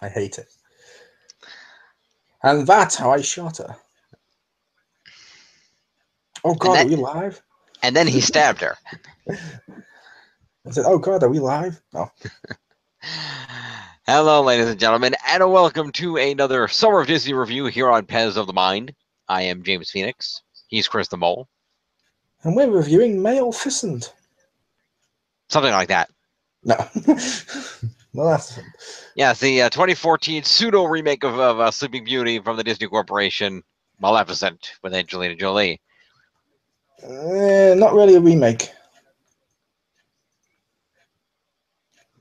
I hate it. And that's how I shot her. Oh God, are we live? And then he stabbed her. I said, oh God, are we live? No. Hello, ladies and gentlemen, and welcome to another Summer of Disney review here on Pez of the Mind. I am James Phoenix. He's Chris the Mole. And we're reviewing Maleficent. Something like that. No. Maleficent. Yes, the 2014 pseudo-remake of Sleeping Beauty from the Disney Corporation, Maleficent, with Angelina Jolie. Not really a remake.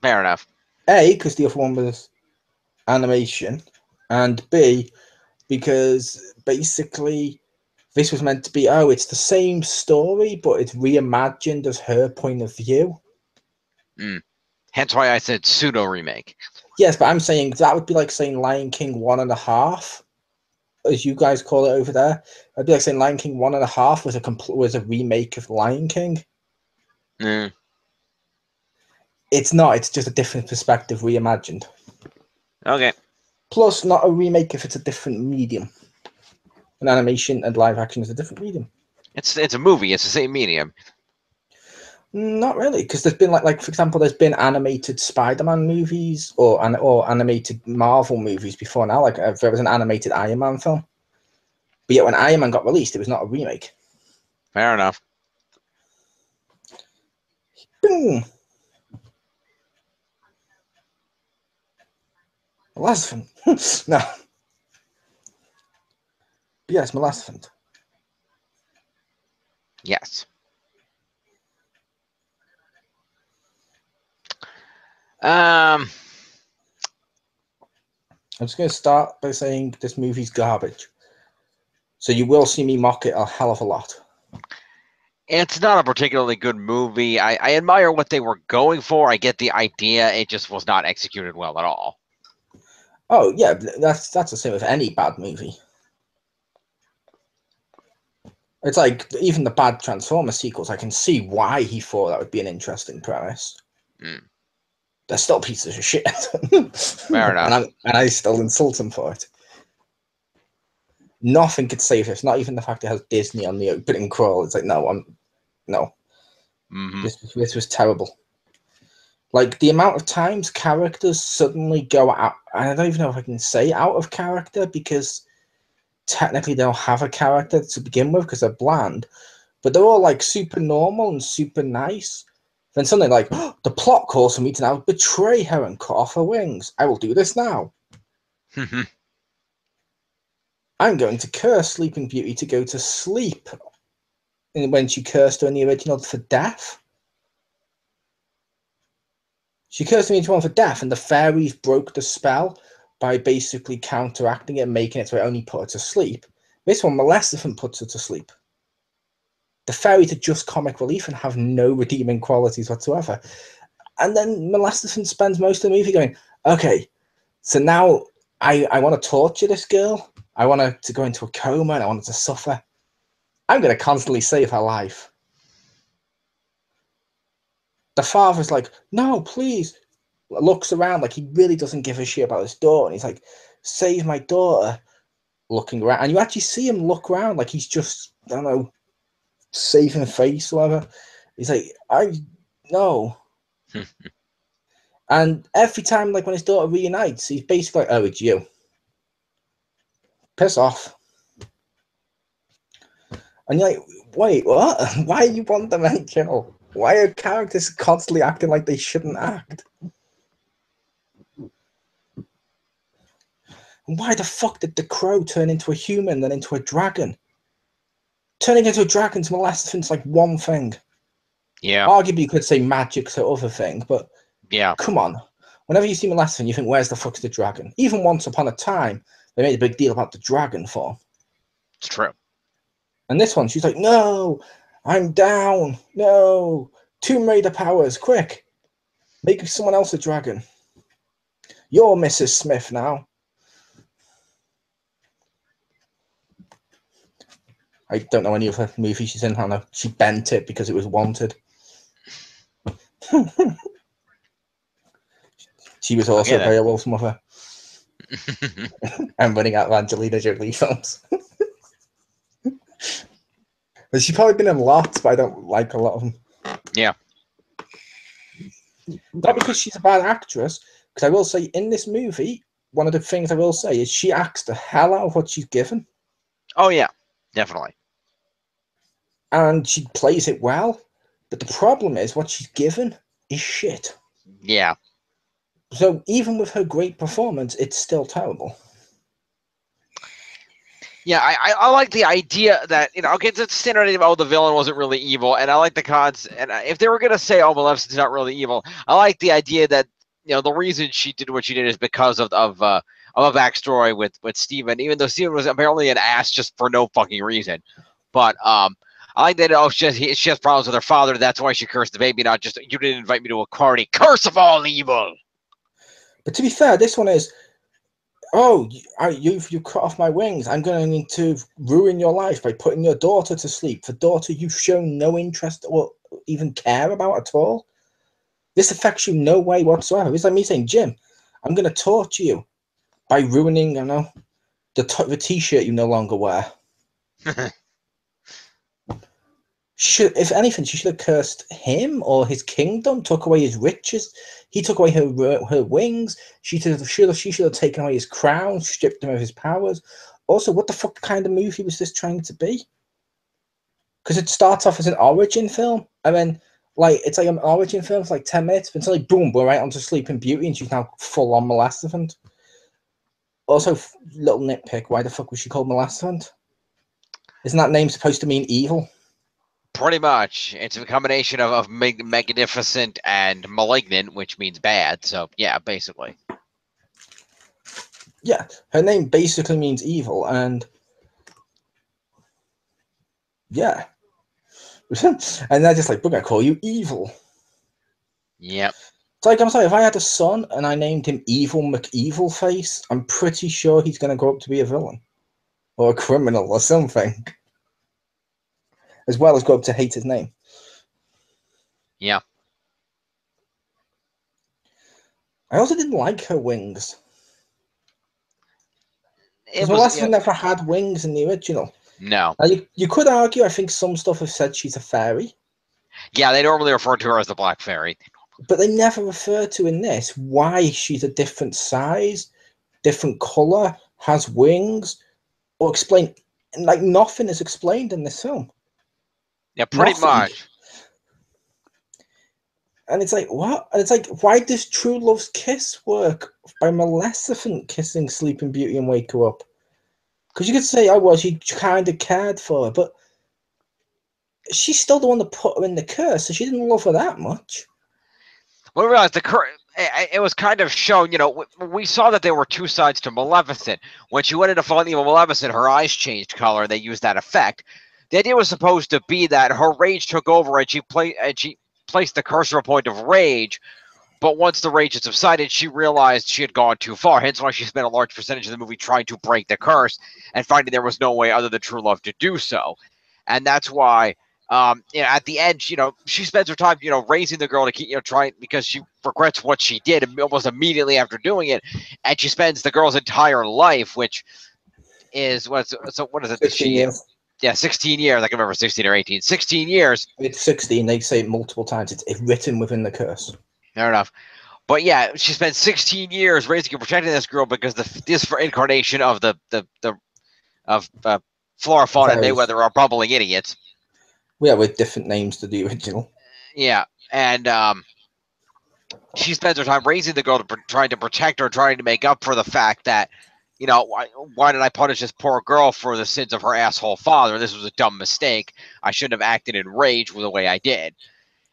Fair enough. A, because the other one was animation, and B, because basically this was meant to be, oh, it's the same story, but it's reimagined as her point of view. Hence why I said pseudo-remake. Yes, but I'm saying that would be like saying Lion King 1.5, as you guys call it over there. It'd be like saying Lion King 1.5 was a remake of Lion King. It's not. It's just a different perspective reimagined. Okay. Plus, not a remake if it's a different medium. An animation and live action is a different medium. It's a movie. It's the same medium. Not really, because there's been like for example, there's been animated Spider-Man movies or animated Marvel movies before now. Like there was an animated Iron Man film, but yet when Iron Man got released, it was not a remake. Fair enough. Boom. Maleficent. No. Yes, Maleficent. Yes. I'm just going to start by saying this movie's garbage. So you will see me mock it a hell of a lot. It's not a particularly good movie. I admire what they were going for. I get the idea. It just was not executed well at all. Oh, yeah, that's the same with any bad movie. It's like, even the bad Transformers sequels, I can see why he thought that would be an interesting premise. They're still pieces of shit. Fair enough. And I still insult him for it. Nothing could save this. Not even the fact it has Disney on the opening crawl. It's like, no. This was terrible. Like, the amount of times characters suddenly go out, and I don't even know if I can say out of character, because technically they don't have a character to begin with because they're bland, but they're all like super normal and super nice. Then suddenly, like, oh, the plot calls for me to now betray her and cut off her wings. I will do this now. I'm going to curse Sleeping Beauty to go to sleep. And when she cursed her in the original for death. She cursed me into one for death, and the fairies broke the spell by basically counteracting it and making it so it only put her to sleep. This one, Maleficent puts her to sleep. The fairies are just comic relief and have no redeeming qualities whatsoever. And then Maleficent spends most of the movie going, okay, so now I want to torture this girl. I want her to go into a coma and I want her to suffer. I'm going to constantly save her life. The father's like, no, please. Looks around like he really doesn't give a shit about his daughter. And he's like, save my daughter. Looking around. And you actually see him look around like he's just, I don't know, saving face or whatever. He's like, no. And every time, like, when his daughter reunites, he's basically like, oh, it's you. Piss off. And you're like, wait, what? Why are you one-dimensional? Why are characters constantly acting like they shouldn't act? And why the fuck did the crow turn into a human, then into a dragon? Turning into a dragon to Maleficent's like one thing. Yeah. Arguably, you could say magic's the other thing, but yeah, come on. Whenever you see Maleficent, you think, where's the fuck's the dragon? Even once upon a time, they made a big deal about the dragon form. It's true. And this one, she's like, no, I'm down. No. Tomb Raider powers, quick. Make someone else a dragon. You're Mrs. Smith now. I don't know any of her movies she's in. I don't know. She bent it because it was wanted. She was also Beowulf's mother. I'm running out of Angelina Jolie films. But she's probably been in lots, but I don't like a lot of them. Yeah. Not because she's a bad actress, because I will say in this movie, one of the things I will say is she acts the hell out of what she's given. Oh, yeah. Definitely. And she plays it well. But the problem is what she's given is shit. Yeah. So even with her great performance, it's still terrible. Yeah, I like the idea that, okay, it's a standard idea of, the villain wasn't really evil, and I like the cons, and if they were going to say, Maleficent's not really evil, I like the idea that, the reason she did what she did is because of a backstory with Stephen, even though Stephen was apparently an ass just for no fucking reason. But, I like that, she has problems with her father, that's why she cursed the baby, not just, you didn't invite me to a party, curse of all evil! But to be fair, this one is, you cut off my wings. I'm going to ruin your life by putting your daughter to sleep. The daughter you've shown no interest or even care about at all. This affects you no way whatsoever. It's like me saying, Jim, I'm going to torture you by ruining, the t-shirt you no longer wear. If anything, she should have cursed him or his kingdom, took away his riches. He took away her wings. She should have taken away his crown, stripped him of his powers. Also, what the fuck kind of movie was this trying to be? Because it starts off as an origin film, and then it's like an origin film for like 10 minutes, but until boom, we're right onto Sleeping Beauty, and she's now full on Maleficent. Also, little nitpick: why the fuck was she called Maleficent? Isn't that name supposed to mean evil? Pretty much. It's a combination of magnificent and malignant, which means bad. So, yeah, basically. Yeah, her name basically means evil, and yeah. And they're just like, we're going to call you evil. Yep. It's like, I'm sorry, if I had a son and I named him Evil McEvilface, I'm pretty sure he's going to grow up to be a villain. Or a criminal or something. As well as grow up to hate his name. Yeah. I also didn't like her wings. Because Maleficent never had wings in the original. No. Now, you could argue, I think some stuff have said she's a fairy. Yeah, they normally refer to her as the Black Fairy. But they never refer to in this why she's a different size, different colour, has wings, or explain. Like, nothing is explained in this film. Yeah, pretty much. And it's like, what? And it's like, why does True Love's Kiss work by Maleficent kissing Sleeping Beauty and wake her up? Because you could say, oh, well, she kind of cared for her, but she's still the one that put her in the curse, so she didn't love her that much. Well, we realized it was kind of shown, we saw that there were two sides to Maleficent. When she went into falling evil Maleficent, her eyes changed color, and they used that effect. The idea was supposed to be that her rage took over, and she placed the cursor point of rage, but once the rage had subsided, she realized she had gone too far, hence why she spent a large percentage of the movie trying to break the curse, and finding there was no way other than true love to do so. And that's why, at the end, she spends her time, raising the girl to keep, trying, because she regrets what she did almost immediately after doing it, and she spends the girl's entire life, which is, what is it? 16 years. Yeah, 16 years. I can remember 16 or 18. 16 years. It's 16. They say it multiple times. It's written within the curse. Fair enough. But yeah, she spent 16 years raising and protecting this girl because this incarnation of Flora, Fauna, and Mayweather are bumbling idiots. Yeah, with different names to the original. Yeah, and she spends her time raising the girl, trying to protect her, trying to make up for the fact that, why did I punish this poor girl for the sins of her asshole father? This was a dumb mistake. I shouldn't have acted in rage the way I did.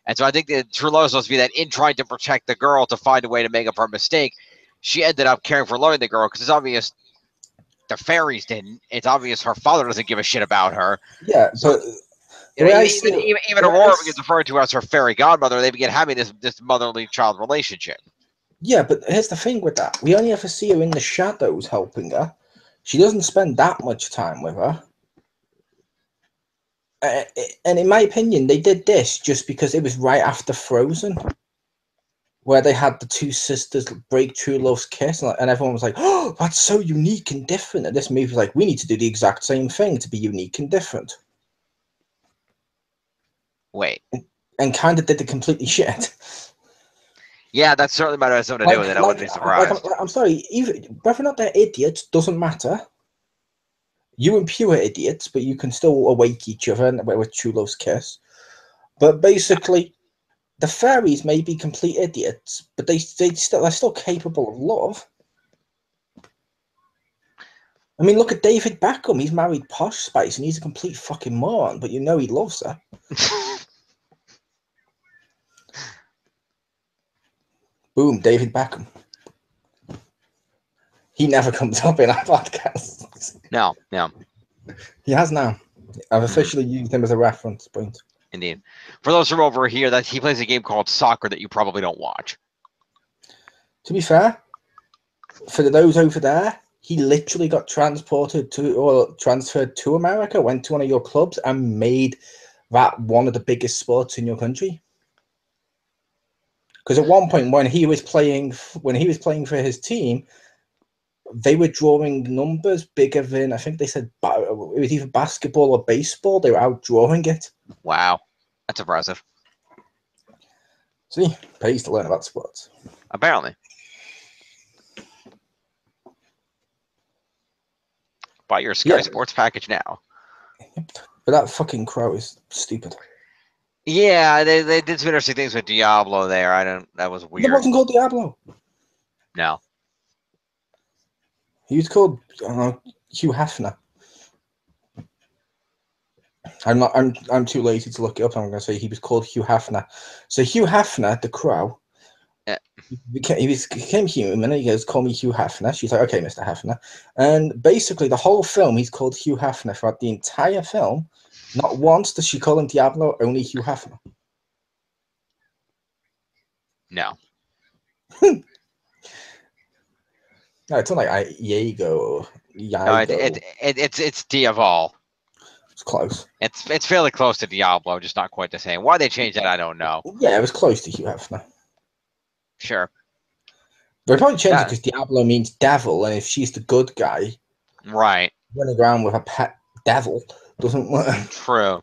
And so I think that true love is supposed to be that in trying to protect the girl to find a way to make up her mistake, she ended up caring for loving the girl, because it's obvious the fairies didn't. It's obvious her father doesn't give a shit about her. Yeah, so, but even Aurora gets referred to as her fairy godmother. They begin having this motherly child relationship. Yeah, but here's the thing with that. We only ever see her in the shadows helping her. She doesn't spend that much time with her. And in my opinion, they did this just because it was right after Frozen. where they had the two sisters break true love's kiss, and everyone was like, "Oh, that's so unique and different." And this movie was like, "We need to do the exact same thing to be unique and different." Wait. And kind of did the completely shit. Yeah, that certainly might have something to do with it. I wouldn't be surprised. I'm sorry, even whether or not they're idiots doesn't matter. You and Pew are idiots, but you can still awake each other with true love's kiss. But basically, the fairies may be complete idiots, but they're still capable of love. I mean, look at David Beckham. He's married Posh Spice, and he's a complete fucking moron, but you know he loves her. Boom, David Beckham. He never comes up in our podcast. No. He has now. I've officially used him as a reference point. Indeed. For those from over here, that he plays a game called Soccer that you probably don't watch. To be fair, for those over there, he literally got transferred to America, went to one of your clubs, and made that one of the biggest sports in your country. Because at one point, when he was playing for his team, they were drawing numbers bigger than, I think they said it was either basketball or baseball. They were outdrawing it. Wow, that's impressive. See, pays to learn about sports. Apparently. Buy your Sky Sports package now. But that fucking crow is stupid. Yeah, they did some interesting things with Diablo there. That was weird. It wasn't called Diablo. No. He was called, I don't know, Hugh Hefner. I'm too lazy to look it up. I'm going to say he was called Hugh Hefner. So Hugh Hefner, the crow, he became human, and he goes, "Call me Hugh Hefner." She's like, "Okay, Mr. Hefner." And basically, the whole film, he's called Hugh Hefner throughout the entire film. Not once does she call him Diablo, only Hugh Hefner. No. No, it's not like Iago or Iago. No, it's Diaval. It's close. It's fairly close to Diablo, just not quite the same. Why they changed that, I don't know. Yeah, it was close to Hugh Hefner. Sure. They probably changed it because Diablo means devil, and if she's the good guy, right, running around with a pet devil doesn't work. True.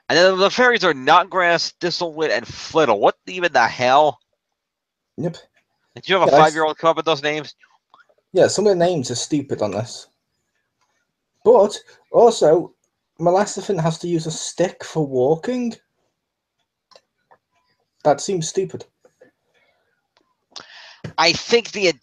And then the fairies are Nutgrass, Thistlewood, and Flittle. What even the hell? Yep. Did you have a 5-year-old come up with those names? Yeah, some of the names are stupid on this. But also, Maleficent has to use a stick for walking. That seems stupid. I think the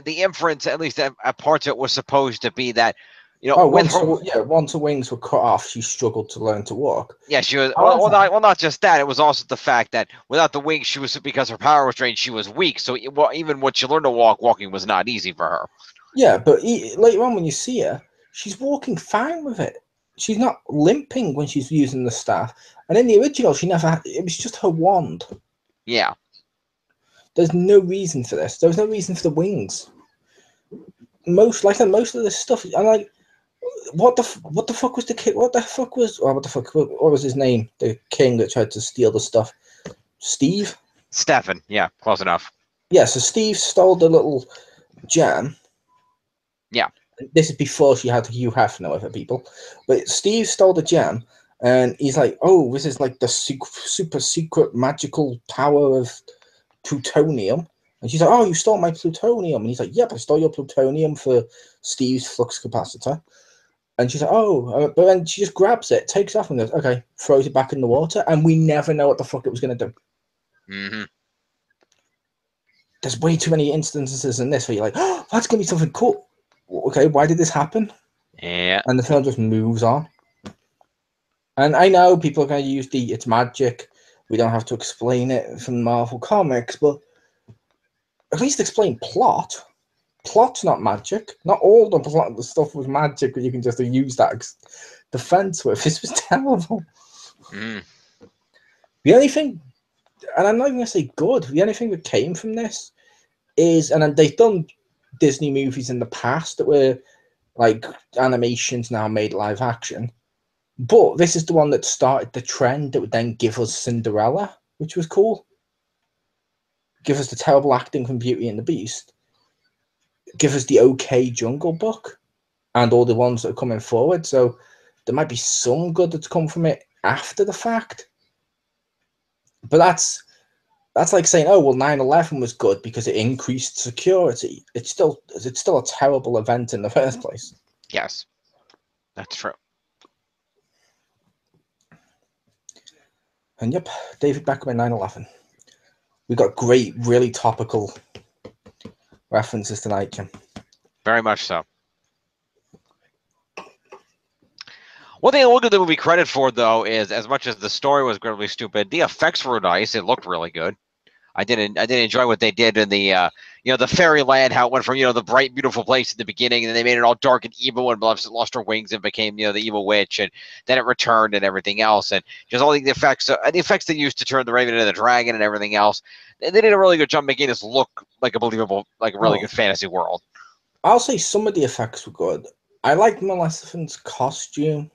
inference, at least a part of it, was supposed to be that, you know, once her wings were cut off, she struggled to learn to walk. Yeah, she was. Well, not just that. It was also the fact that without the wings, she was, because her power was drained, she was weak. So even when she learned to walk, walking was not easy for her. Yeah, but later on when you see her, she's walking fine with it. She's not limping when she's using the staff. And in the original, she never had, it was just her wand. Yeah. There's no reason for this. There was no reason for the wings. Most of this stuff, I'm like, what the fuck was the king? What was his name? The king that tried to steal the stuff. Steve? Stefan, yeah, close enough. Yeah, so Steve stole the little gem. Yeah. This is before she had Hugh Hefner with her people. But Steve stole the gem, and he's like, "Oh, this is like the super secret magical power of plutonium." And she's like, "Oh, you stole my plutonium." And he's like, "Yep, I stole your plutonium for Steve's flux capacitor." And she's like, "Oh," but then she just grabs it, takes it off, and goes, "Okay," throws it back in the water, and we never know what the fuck it was going to do. Mm-hmm. There's way too many instances in this where you're like, "Oh, that's going to be something cool." Okay, why did this happen? Yeah. And the film just moves on. And I know people are going to use it's magic. We don't have to explain it from Marvel Comics, but at least explain plot. Plot's not magic. Not all the stuff was magic, but you can just use that defense with. This was terrible. Mm. The only thing, and I'm not even going to say good, the only thing that came from this is, and they've done Disney movies in the past that were like animations now made live action, but this is the one that started the trend that would then give us Cinderella, which was cool. give us the terrible acting from Beauty and the Beast, give us the okay Jungle Book, and all the ones that are coming forward. So there might be some good that's come from it after the fact. But that's like saying, oh, well, 9/11 was good because it increased security. It's still a terrible event in the first place. Yes, that's true. And yep, David Beckham in 9/11. We got great, really topical references tonight, Jim. Very much so. One thing I will give the movie credit for, though, is as much as the story was incredibly stupid, the effects were nice. It looked really good. I did enjoy what they did in the the fairyland, how it went from the bright, beautiful place at the beginning, and then they made it all dark and evil, and Maleficent lost her wings and became the evil witch, and then it returned and everything else, and just all the effects they used to turn the Raven into the dragon and everything else. They did a really good job making this look like a believable, like a really good fantasy world. I'll say some of the effects were good. I like Maleficent's costume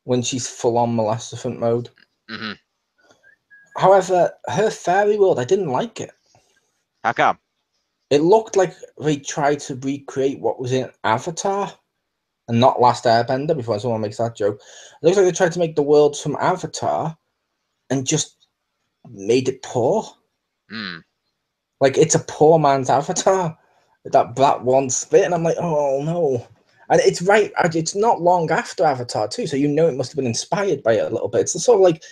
when she's full on Maleficent mode. Mm-hmm. However, her fairy world, I didn't like it. How come? It looked like they tried to recreate what was in Avatar and not Last Airbender, before someone makes that joke. It looks like they tried to make the world from Avatar and just made it poor. Mm. Like, it's a poor man's Avatar. That one spit, and I'm like, oh no. And it's right, it's not long after Avatar too, so it must have been inspired by it a little bit. It's sort of like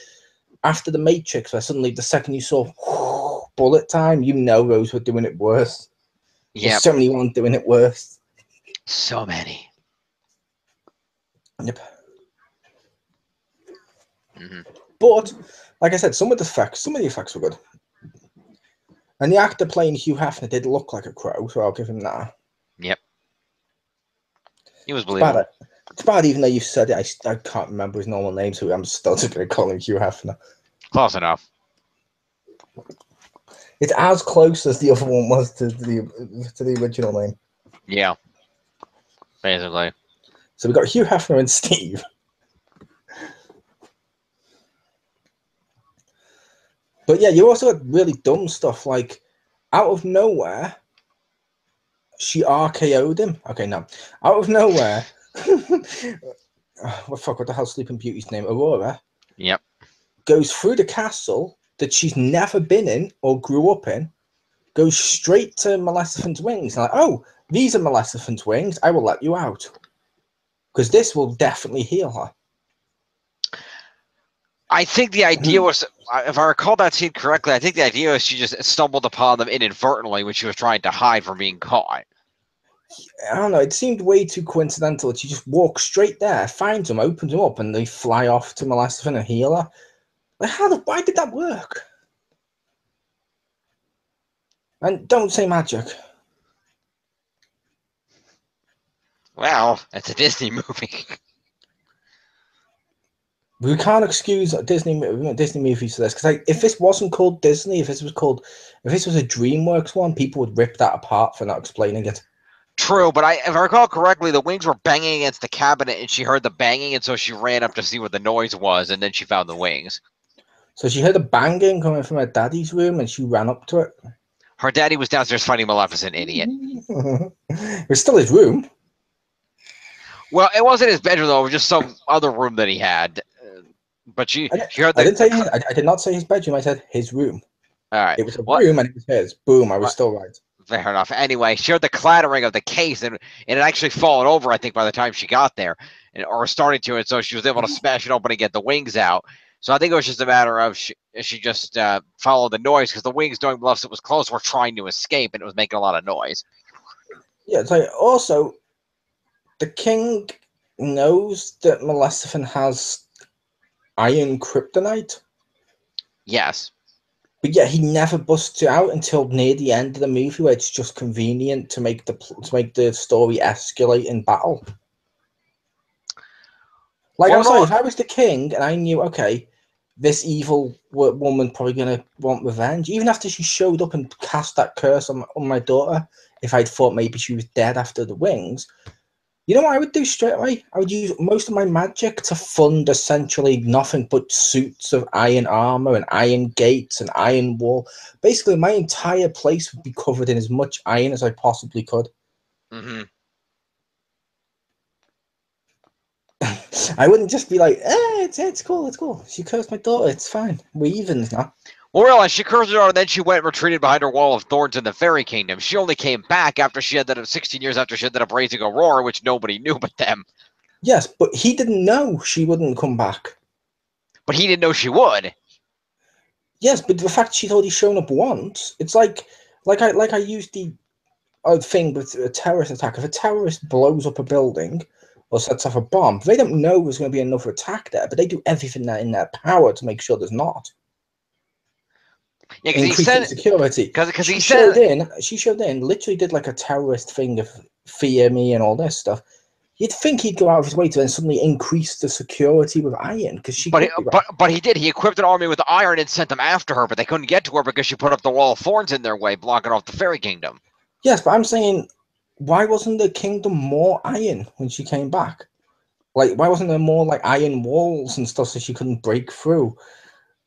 after The Matrix, where suddenly the second you saw bullet time, those were doing it worse. Yeah. So many ones doing it worse. So many. Yep. Mm-hmm. But like I said, some of the effects were good. And the actor playing Hugh Hefner did look like a crow, so I'll give him that. Yep. He was believable. It's bad, even though you said it, I can't remember his normal name, so I'm still just going to call him Hugh Hefner. Close enough. It's as close as the other one was to the original name. Yeah. Basically. So we got Hugh Hefner and Steve. But yeah, you also had really dumb stuff, like out of nowhere, she RKO'd him. Okay, no. Out of nowhere, what the hell's Sleeping Beauty's name? Aurora. Yep. Goes through the castle that she's never been in or grew up in, goes straight to Maleficent's wings. And like, oh, these are Maleficent's wings. I will let you out. Because this will definitely heal her. I think the idea was, if I recall that scene correctly, I think the idea was she just stumbled upon them inadvertently when she was trying to hide from being caught. I don't know. It seemed way too coincidental that she just walks straight there, finds them, opens them up, and they fly off to Maleficent and heal her. Like, why did that work? And don't say magic. Well, it's a Disney movie. We can't excuse Disney movies for this, because if this wasn't called Disney, if this was a DreamWorks one, people would rip that apart for not explaining it. True, but if I recall correctly, the wings were banging against the cabinet, and she heard the banging, and so she ran up to see what the noise was, and then she found the wings. So she heard a banging coming from her daddy's room, and she ran up to it. Her daddy was downstairs fighting Maleficent, idiot. It was still his room. Well, it wasn't his bedroom, though. It was just some other room that he had. But she heard the... I did not say his bedroom. I said his room. All right. It was a room, and it was his. Boom, I was still right. Fair enough. Anyway, she heard the clattering of the case, and it had actually fallen over, I think, by the time she got there, or started to, and so she was able to smash it open and get the wings out. So I think it was just a matter of she just followed the noise, because the wings, knowing Maleficent was close, were trying to escape, and it was making a lot of noise. Yeah, it's like, also, the king knows that Maleficent has iron kryptonite. Yes. But yeah, he never busts it out until near the end of the movie, where it's just convenient to make the story escalate in battle. Like, I'm sorry, if I was the king and I knew, okay, this evil woman probably gonna want revenge, even after she showed up and cast that curse on my daughter, if I'd thought maybe she was dead after the wings, You know what I would do straight away? I would use most of my magic to fund essentially nothing but suits of iron armor and iron gates and iron wall. Basically, my entire place would be covered in as much iron as I possibly could. Mm-hmm. I wouldn't just be like, it's cool, it's cool. She cursed my daughter, it's fine. We're evens now. Well, realize she cursed her, and then she went and retreated behind her wall of thorns in the Fairy Kingdom. She only came back after she ended up 16 years after she ended up raising Aurora, which nobody knew but them. Yes, but he didn't know she wouldn't come back. But he didn't know she would. Yes, but the fact she'd already shown up once, it's like I used the thing with a terrorist attack. If a terrorist blows up a building or sets off a bomb, they don't know there's going to be another attack there, but they do everything that in their power to make sure there's not. Yeah, because increasing security. Because she showed in, literally did like a terrorist thing of fear me and all this stuff. You'd think he'd go out of his way to then suddenly increase the security with iron because she. But he did. He equipped an army with iron and sent them after her, but they couldn't get to her because she put up the wall of thorns in their way, blocking off the Fairy Kingdom. Yes, but I'm saying, why wasn't the kingdom more iron when she came back? Like, why wasn't there more like iron walls and stuff so she couldn't break through?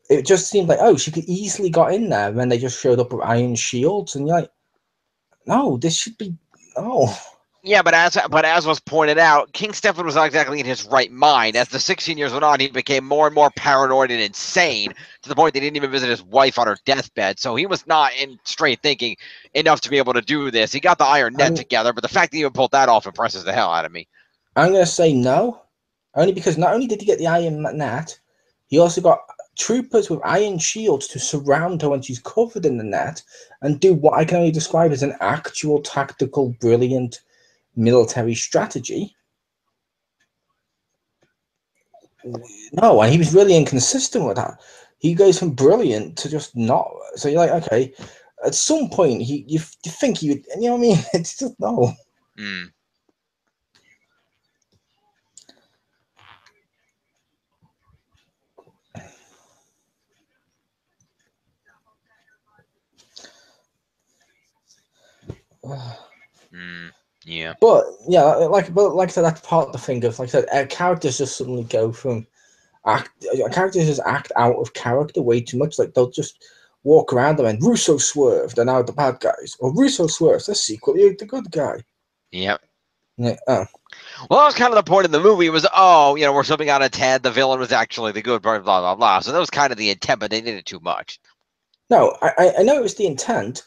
It just seemed like, oh, she could easily got in there when they just showed up with iron shields, and you're like, no, this should be no. Yeah, but as was pointed out, King Stefan was not exactly in his right mind. As the 16 years went on, he became more and more paranoid and insane to the point that he didn't even visit his wife on her deathbed. So he was not in straight thinking enough to be able to do this. He got the iron net together, but the fact that he even pulled that off impresses the hell out of me. I'm going to say no, only because not only did he get the iron net, he also got troopers with iron shields to surround her when she's covered in the net and do what I can only describe as an actual tactical, brilliant military strategy. No, and he was really inconsistent with that. He goes from brilliant to just not. So you're like, okay, at some point, you think he would, you know what I mean? It's just no. Mm. Yeah. But yeah, like I said, that's part of the thing of, like I said, characters just suddenly go from characters just act out of character way too much. Like they'll just walk around and Russo swerved, they're now the bad guys, or Russo swerves, they're secretly the good guy. Yep. Yeah. Oh. Well, that was kind of the point of the movie. Was we're slipping out of Ted. The villain was actually the good, blah blah blah. So that was kind of the intent, but they did it too much. No, I know it was the intent,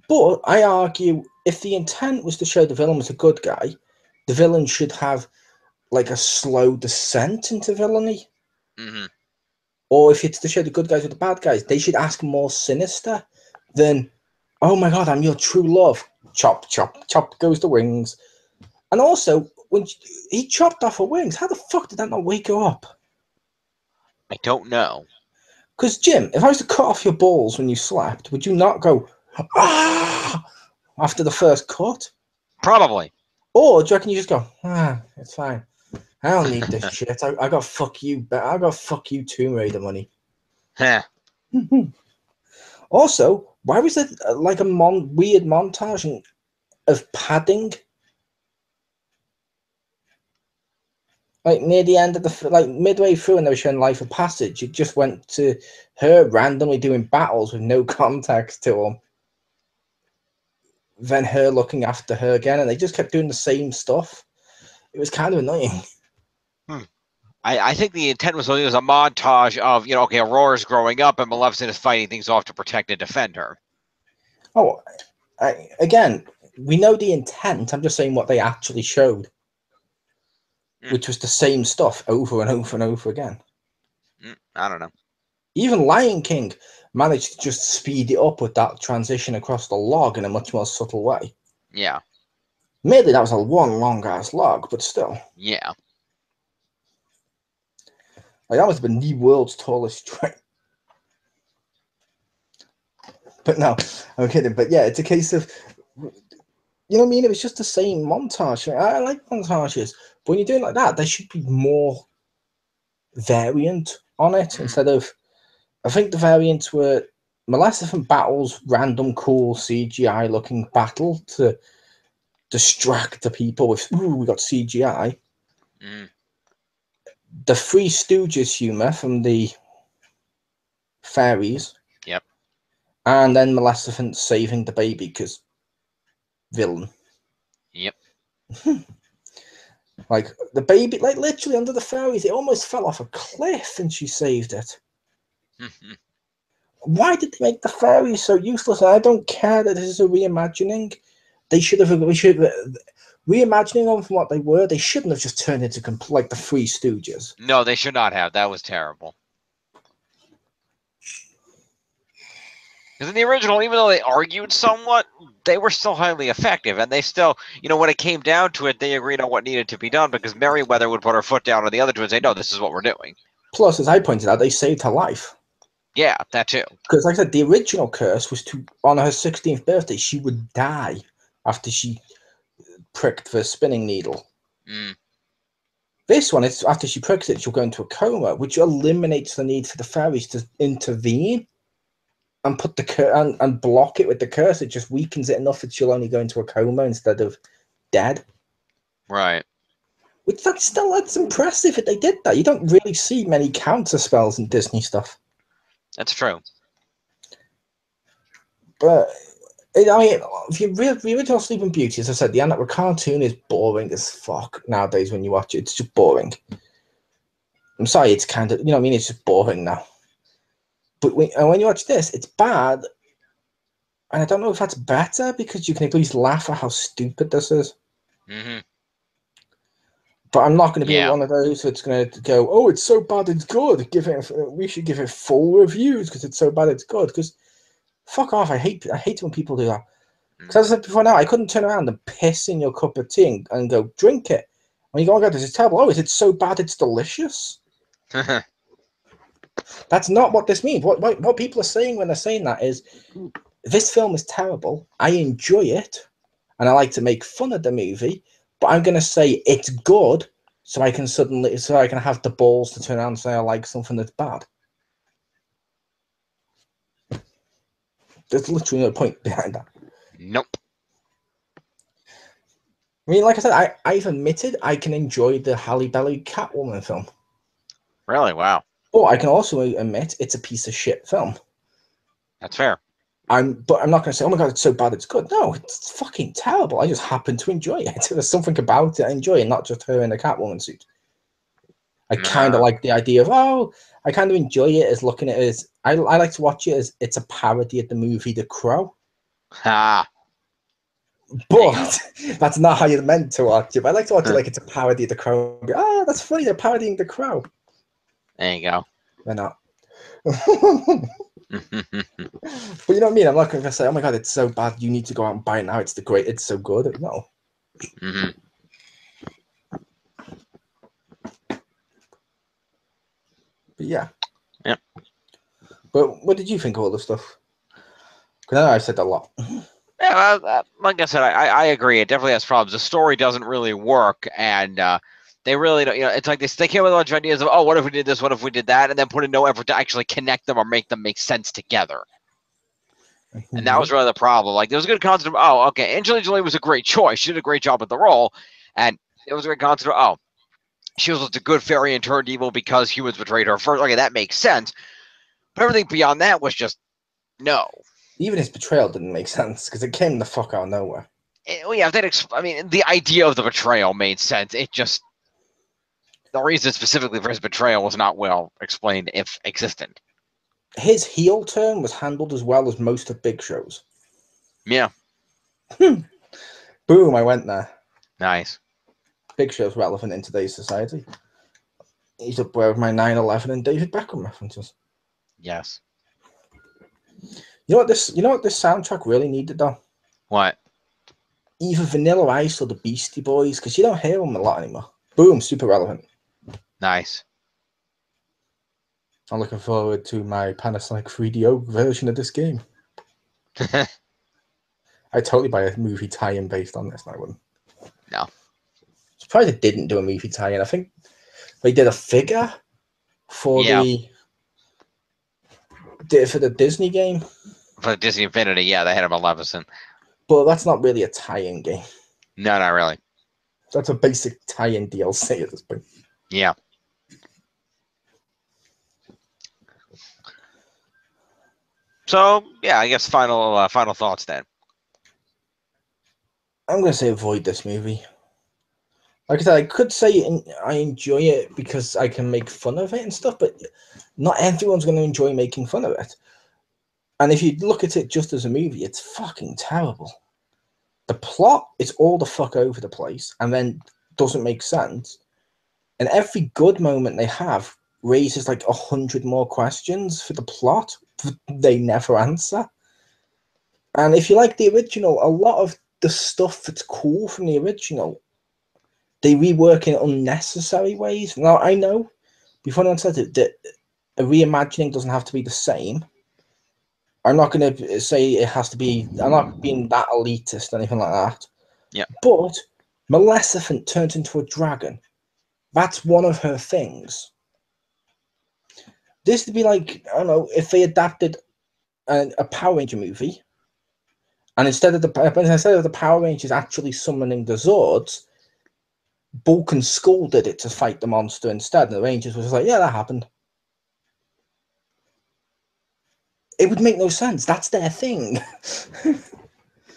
but I argue if the intent was to show the villain was a good guy, the villain should have like a slow descent into villainy. Mm-hmm. Or if it's to show the good guys with the bad guys, they should ask more sinister than, oh my god, I'm your true love. Chop, chop, chop goes the wings. And also, when he chopped off her wings, how the fuck did that not wake her up? I don't know. Because, Jim, if I was to cut off your balls when you slept, would you not go, ah, after the first cut? Probably. Or do you reckon you just go, it's fine. I don't need this shit. I got fuck you. I got fuck you Tomb Raider money. Huh. Also, why was there like a weird montage of padding? Like near the end of like midway through, when they were showing Life of Passage, it just went to her randomly doing battles with no context to them. Then her looking after her again, and they just kept doing the same stuff. It was kind of annoying. I think the intent was a montage of, Aurora's growing up and Maleficent is fighting things off to protect and defend her. Oh, again, we know the intent. I'm just saying what they actually showed, which was the same stuff over and over and over again. I don't know. Even Lion King managed to just speed it up with that transition across the log in a much more subtle way. Yeah. Admittedly, that was a long-ass log, but still. Yeah. Like, that must have been the world's tallest train. But no, I'm kidding. But yeah, it's a case of, you know what I mean? It was just the same montage. I like montages, but when you're doing like that, there should be more variant on it instead of. I think the variants were Maleficent battles random cool CGI looking battle to distract the people with, ooh, we got CGI. Mm. The Three Stooges humor from the fairies. Yep. And then Maleficent saving the baby because villain. Yep. Like the baby, like literally under the fairies, it almost fell off a cliff and she saved it. Why did they make the fairies so useless? And I don't care that this is a reimagining. We should have reimagining them from what they were. They shouldn't have just turned into like the Three Stooges. No, they should not have. That was terrible. Because in the original, even though they argued somewhat, they were still highly effective, and they still, when it came down to it, they agreed on what needed to be done. Because Merryweather would put her foot down on the other two and say, "No, this is what we're doing." Plus, as I pointed out, they saved her life. Yeah, that too. Because, like I said, the original curse was on her 16th birthday, she would die after she pricked the spinning needle. Mm. This one, it's after she pricks it, she'll go into a coma, which eliminates the need for the fairies to intervene and put the and block it with the curse. It just weakens it enough that she'll only go into a coma instead of dead. Right. Which that's impressive if they did that. You don't really see many counter spells in Disney stuff. That's true. But the original Sleeping Beauty, as I said, the cartoon is boring as fuck nowadays when you watch it. It's just boring. I'm sorry, it's kind of, it's just boring now. But when you watch this, it's bad. And I don't know if that's better because you can at least laugh at how stupid this is. Mm-hmm. But I'm not going to be one of those that's going to go, oh, it's so bad it's good. We should give it full reviews because it's so bad it's good. Because fuck off. I hate when people do that. Because as I said before now, I couldn't turn around and piss in your cup of tea and go, drink it. When you go, oh my God, this is terrible. Oh, is it so bad it's delicious? That's not what this means. What people are saying when they're saying that is, this film is terrible. I enjoy it, and I like to make fun of the movie. But I'm going to say it's good, so I can have the balls to turn around and say I like something that's bad. There's literally no point behind that. Nope. I mean, like I said, I've admitted I can enjoy the Halle Berry Catwoman film. Really? Wow. But I can also admit it's a piece of shit film. That's fair. But I'm not going to say, oh my God, it's so bad it's good. No, it's fucking terrible. I just happen to enjoy it. There's something about it I enjoy, and not just her in a Catwoman suit. I kind of like the idea of, I kind of enjoy it as looking at it as, I like to watch it as it's a parody of the movie The Crow. Ha. But that's not how you're meant to watch it. But I like to watch it like it's a parody of The Crow. That's funny, they're parodying The Crow. There you go. They're not. But you know what I mean? I'm not going to say, oh my God, it's so bad, you need to go out and buy it now. It's so good. No. Mm-hmm. But yeah. Yep. But what did you think of all this stuff? Because I know I said a lot. Yeah, like I said, I agree. It definitely has problems. The story doesn't really work, and they really don't. It's like they came with a bunch of ideas of, oh, what if we did this? What if we did that? And then put in no effort to actually connect them or make them make sense together. And that was really the problem. Like, there was a good concept of, oh, okay, Angelina Jolie was a great choice. She did a great job with the role. And it was a great concept of, oh, she was a good fairy and turned evil because humans betrayed her first. Okay, that makes sense. But everything beyond that was just no. Even his betrayal didn't make sense because it came the fuck out of nowhere. The idea of the betrayal made sense. It just, the reason specifically for his betrayal was not well explained, if existent. His heel turn was handled as well as most of Big Show's. Yeah. Boom, I went there. Nice. Big Show's relevant in today's society. He's up there with my 9/11 and David Beckham references. Yes. You know what this soundtrack really needed though? What? Either Vanilla Ice or the Beastie Boys, because you don't hear them a lot anymore. Boom, super relevant. Nice. I'm looking forward to my Panasonic 3DO version of this game. I'd totally buy a movie tie-in based on this, and I wouldn't. No. Surprised they didn't do a movie tie-in. I think they did a figure for the Disney game. For Disney Infinity, yeah, they had a Maleficent. But that's not really a tie-in game. No, not really. That's a basic tie-in DLC at this point. Yeah. So yeah, I guess final thoughts then. I'm gonna say avoid this movie. Like I said, I could say I enjoy it because I can make fun of it and stuff, but not everyone's going to enjoy making fun of it. And if you look at it just as a movie, it's fucking terrible. The plot is all the fuck over the place and then doesn't make sense. And every good moment they have raises like 100 more questions for the plot they never answer. And if you like the original, a lot of the stuff that's cool from the original, they rework in unnecessary ways. Now, I know, before anyone says it, that a reimagining doesn't have to be the same. I'm not going to say it has to be, I'm not being that elitist or anything like that. Yeah. But Maleficent turns into a dragon. That's one of her things. This would be like, I don't know, if they adapted a Power Ranger movie, and instead of the Power Rangers actually summoning the Zords, Bulk and Skull did it to fight the monster instead, and the Rangers was like, yeah, that happened. It would make no sense. That's their thing.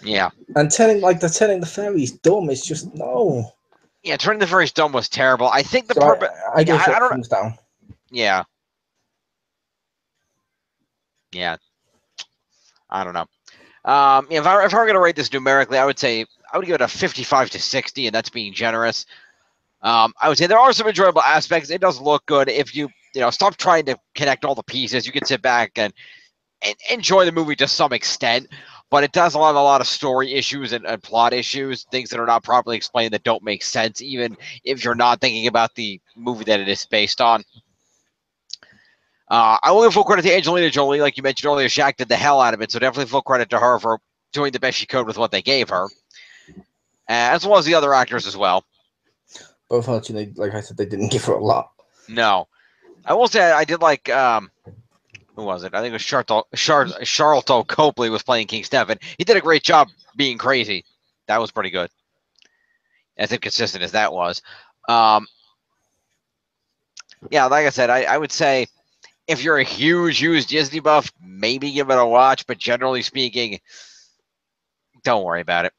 Yeah. And telling the fairies dumb is just no. Yeah, turning the fairies dumb was terrible. I think the So purpose. I give I it don't. thumbs down. Yeah. Yeah. I don't know. If I were going to rate this numerically, I would say I would give it a 55 to 60, and that's being generous. I would say there are some enjoyable aspects. It does look good. If you stop trying to connect all the pieces, you can sit back and enjoy the movie to some extent. But it does have a lot of story issues and plot issues, things that are not properly explained that don't make sense, even if you're not thinking about the movie that it is based on. I will give full credit to Angelina Jolie. Like you mentioned earlier, Shaq did the hell out of it. So definitely full credit to her for doing the best she could with what they gave her. As well as the other actors as well. But unfortunately, like I said, they didn't give her a lot. No. I will say I did like, who was it? I think it was Charlton Copley was playing King Stephen. He did a great job being crazy. That was pretty good. As inconsistent as that was. Yeah, like I said, I would say if you're a huge Disney buff, maybe give it a watch. But generally speaking, don't worry about it.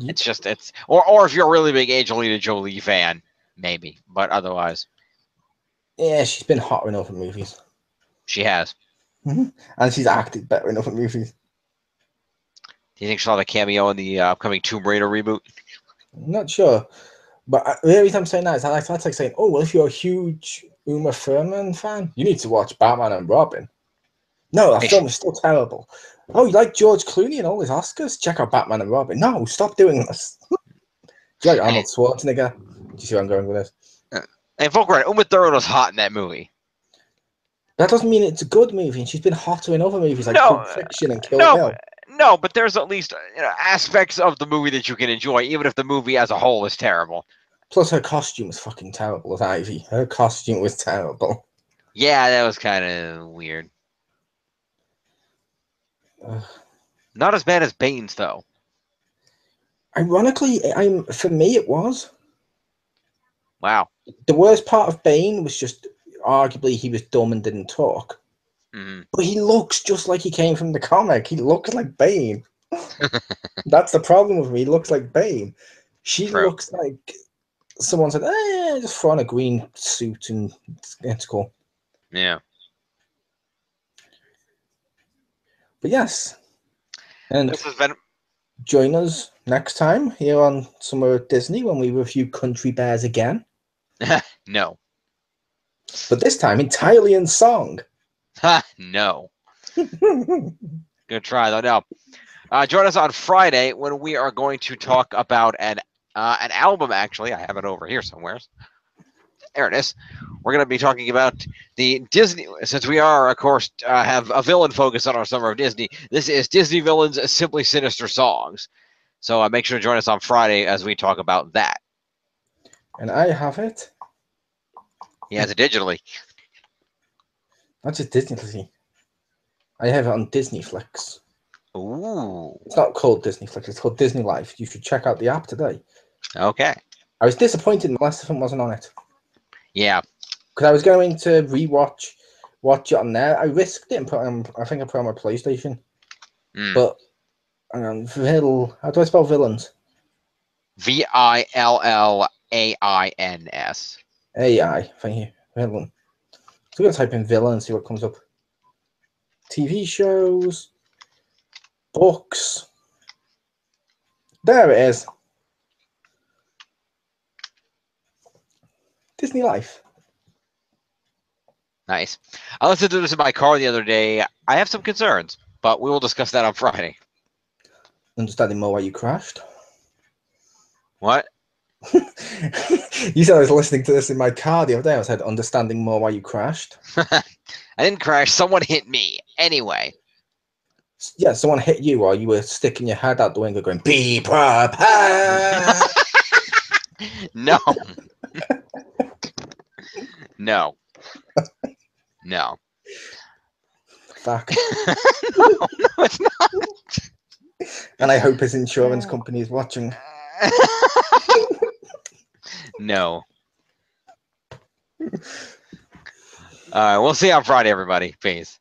It's just or if you're a really big Angelina Jolie fan, maybe. But otherwise, yeah, she's been hot in other movies. She has. And she's acted better in other movies. Do you think she'll have a cameo in the upcoming Tomb Raider reboot? I'm not sure. But the reason I'm saying that is that's like saying, oh, well, if you're a huge Uma Thurman fan, you need to watch Batman and Robin. No, that film is still terrible. Oh, you like George Clooney and all his Oscars? Check out Batman and Robin. No, stop doing this. Do you like Arnold Schwarzenegger? Do you see where I'm going with this? And full credit, Uma Thurman was hot in that movie. That doesn't mean it's a good movie, and she's been hotter in other movies like Pulp Fiction and Kill Bill. No, but there's at least aspects of the movie that you can enjoy, even if the movie as a whole is terrible. Plus, her costume was fucking terrible as Ivy. Her costume was terrible. Yeah, that was kind of weird. Not as bad as Bane's, though. Ironically, for me, it was. Wow. The worst part of Bane was just arguably he was dumb and didn't talk. Mm-hmm. But he looks just like he came from the comic. He looks like Bane. That's the problem with him. He looks like Bane. She looks like someone said, just throw on a green suit and it's cool. Yeah. But yes. And this has been... join us next time here on Summer at Disney when we review Country Bears again. No. But this time entirely in song. No. Good try, though. No. Join us on Friday when we are going to talk about an album, actually. I have it over here somewhere. There it is. We're going to be talking about the Disney, since we are, of course, have a villain focus on our Summer of Disney. This is Disney Villains Simply Sinister Songs. So make sure to join us on Friday as we talk about that. And I have it. He has it digitally. Not just digitally. I have it on Disney Flicks. Ooh. It's not called Disney Flicks. It's called Disney Life. You should check out the app today. Okay. I was disappointed Maleficent wasn't on it Yeah. because I was going to watch it on there. I risked it and put on. I think I put it on my PlayStation. Mm. But hang on, how do I spell villains? Villains. AI. Thank you. Villain. So we're gonna type in villain and see what comes up. TV shows, books. There it is. Disney Life. Nice. I listened to this in my car the other day. I have some concerns, but we will discuss that on Friday. Understanding more why you crashed. What? You said I was listening to this in my car the other day. I said understanding more why you crashed. I didn't crash. Someone hit me. Anyway. Yeah, someone hit you while you were sticking your head out the window going, be prepared. No. No. No. Fuck. No, it's not. And I hope his insurance company is watching. No. All right, we'll see you on Friday, everybody. Peace.